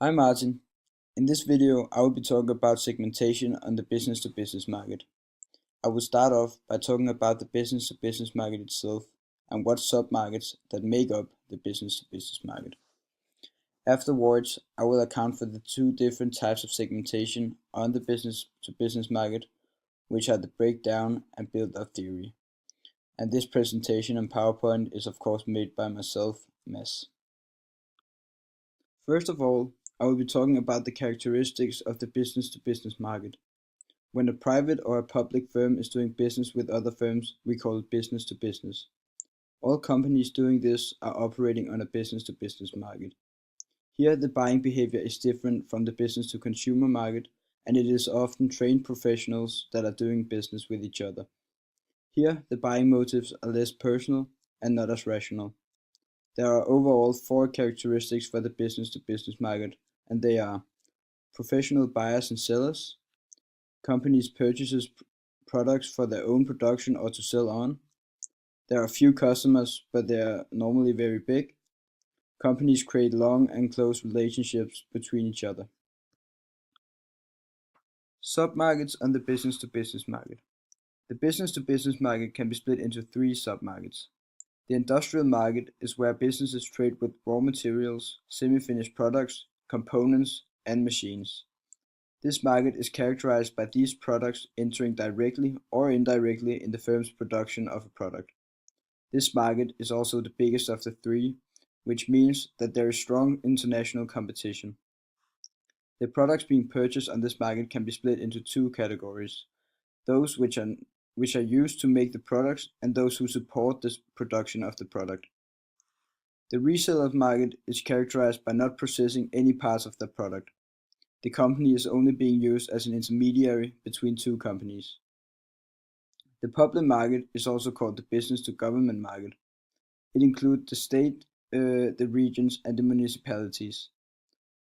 Hi Martin. In this video I will be talking about segmentation on the business-to-business market. I will start off by talking about the business-to-business market itself and what sub-markets that make up the business-to-business market. Afterwards, I will account for the two different types of segmentation on the business-to-business market, which are the breakdown and build-up theory. And this presentation on PowerPoint is of course made by myself, Mads. First of all, I will be talking about the characteristics of the business-to-business market. When a private or a public firm is doing business with other firms, we call it business-to-business. All companies doing this are operating on a business-to-business market. Here the buying behavior is different from the business-to-consumer market, and it is often trained professionals that are doing business with each other. Here the buying motives are less personal and not as rational. There are overall 4 characteristics for the business-to-business market, and they are: professional buyers and sellers, companies purchases products for their own production or to sell on, there are few customers but they are normally very big, companies create long and close relationships between each other. Submarkets on the business-to-business market. The business-to-business market can be split into 3 submarkets. The industrial market is where businesses trade with raw materials, semi-finished products, components, and machines. This market is characterized by these products entering directly or indirectly in the firm's production of a product. This market is also the biggest of the 3, which means that there is strong international competition. The products being purchased on this market can be split into 2 categories: those which are used to make the products and those who support the production of the product. The reseller market is characterized by not processing any parts of the product. The company is only being used as an intermediary between 2 companies. The public market is also called the business-to-government market. It includes the state, the regions, and the municipalities.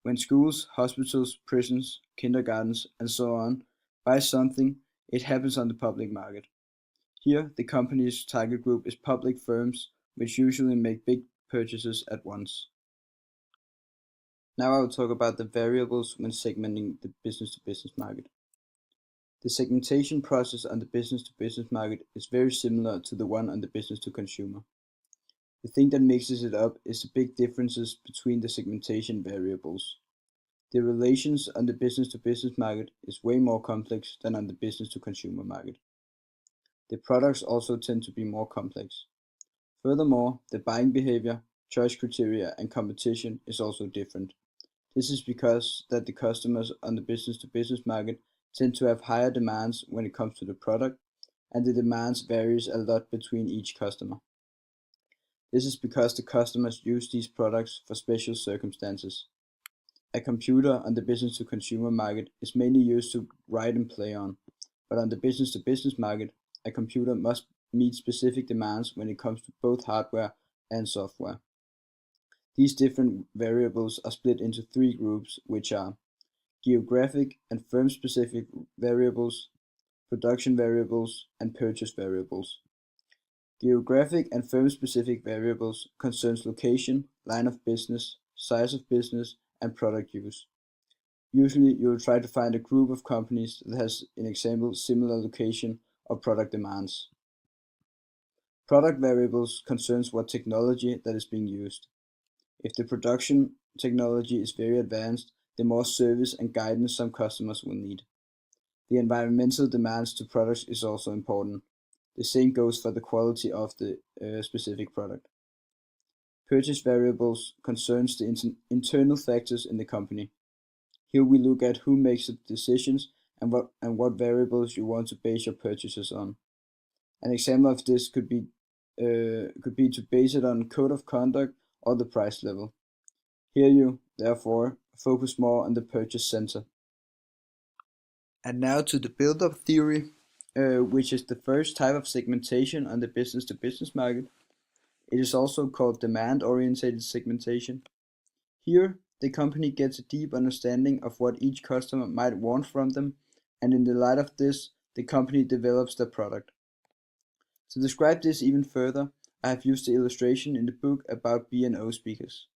When schools, hospitals, prisons, kindergartens, and so on buy something, it happens on the public market. Here, the company's target group is public firms, which usually make big purchases at once. Now I will talk about the variables when segmenting the business-to-business market. The segmentation process on the business-to-business market is very similar to the one on the business-to-consumer. The thing that mixes it up is the big differences between the segmentation variables. The relations on the business-to-business market is way more complex than on the business-to-consumer market. The products also tend to be more complex. Furthermore, the buying behavior, choice criteria, and competition is also different. This is because that the customers on the business-to-business market tend to have higher demands when it comes to the product, and the demands varies a lot between each customer. This is because the customers use these products for special circumstances. A computer on the business-to-consumer market is mainly used to write and play on, but on the business-to-business market, a computer must meet specific demands when it comes to both hardware and software. These different variables are split into 3 groups, which are geographic and firm-specific variables, production variables, and purchase variables. Geographic and firm-specific variables concerns location, line of business, size of business, and product use. Usually you will try to find a group of companies that has, in example, similar location or product demands. Product variables concerns what technology that is being used. If the production technology is very advanced, the more service and guidance some customers will need. The environmental demands to products is also important. The same goes for the quality of the specific product. Purchase variables concerns the internal factors in the company. Here we look at who makes the decisions and what variables you want to base your purchases on. An example of this could be to base it on code of conduct or the price level. Here you, therefore, focus more on the purchase center. And now to the build-up theory, which is the first type of segmentation on the business-to-business market. It is also called demand-oriented segmentation. Here, the company gets a deep understanding of what each customer might want from them, and in the light of this, the company develops their product. To describe this even further, I have used the illustration in the book about B&O speakers.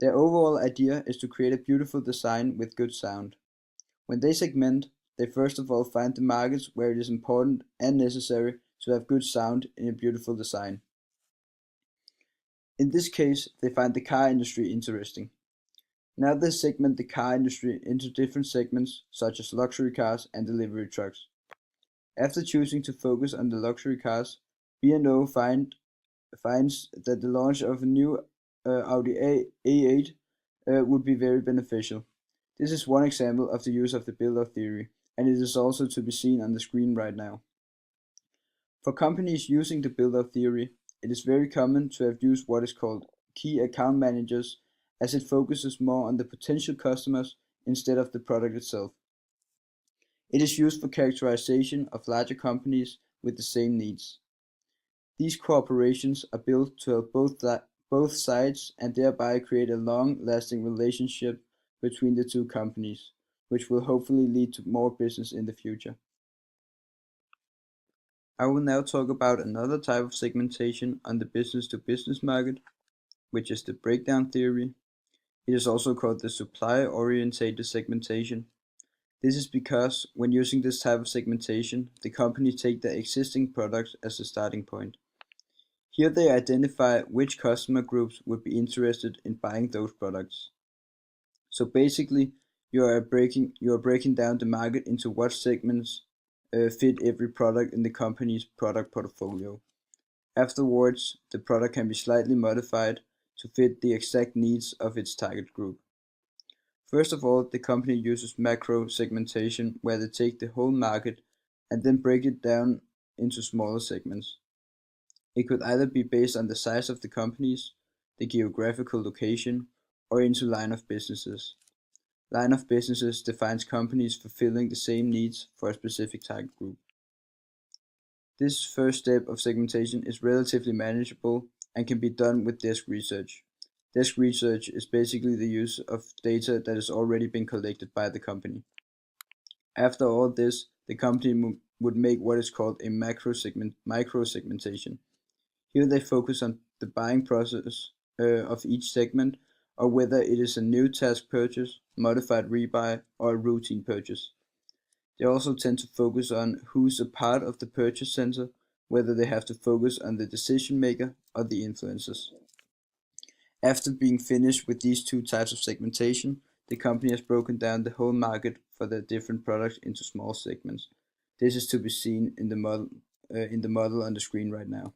Their overall idea is to create a beautiful design with good sound. When they segment, they first of all find the markets where it is important and necessary to have good sound in a beautiful design. In this case, they find the car industry interesting. Now they segment the car industry into different segments such as luxury cars and delivery trucks. After choosing to focus on the luxury cars, B&O finds that the launch of a new Audi A8 would be very beneficial. This is one example of the use of the build-out theory, and it is also to be seen on the screen right now. For companies using the build-out theory, it is very common to have used what is called key account managers, as it focuses more on the potential customers instead of the product itself. It is used for characterization of larger companies with the same needs. These cooperations are built to help both sides and thereby create a long-lasting relationship between the two companies, which will hopefully lead to more business in the future. I will now talk about another type of segmentation on the business-to-business market, which is the breakdown theory. It is also called the supply-oriented segmentation. This is because when using this type of segmentation, the companies take their existing products as a starting point. Here they identify which customer groups would be interested in buying those products. So basically, you are breaking down the market into what segments fit every product in the company's product portfolio. Afterwards, the product can be slightly modified to fit the exact needs of its target group. First of all, the company uses macro segmentation, where they take the whole market and then break it down into smaller segments. It could either be based on the size of the companies, the geographical location, or into line of businesses. Line of businesses defines companies fulfilling the same needs for a specific target group. This first step of segmentation is relatively manageable and can be done with desk research. Desk research is basically the use of data that has already been collected by the company. After all this, the company would make what is called a micro segmentation. Here they focus on the buying process of each segment, or whether it is a new task purchase, modified rebuy, or a routine purchase. They also tend to focus on who's a part of the purchase center, whether they have to focus on the decision maker or the influencers. After being finished with these two types of segmentation, the company has broken down the whole market for their different products into small segments. This is to be seen in the model on the screen right now.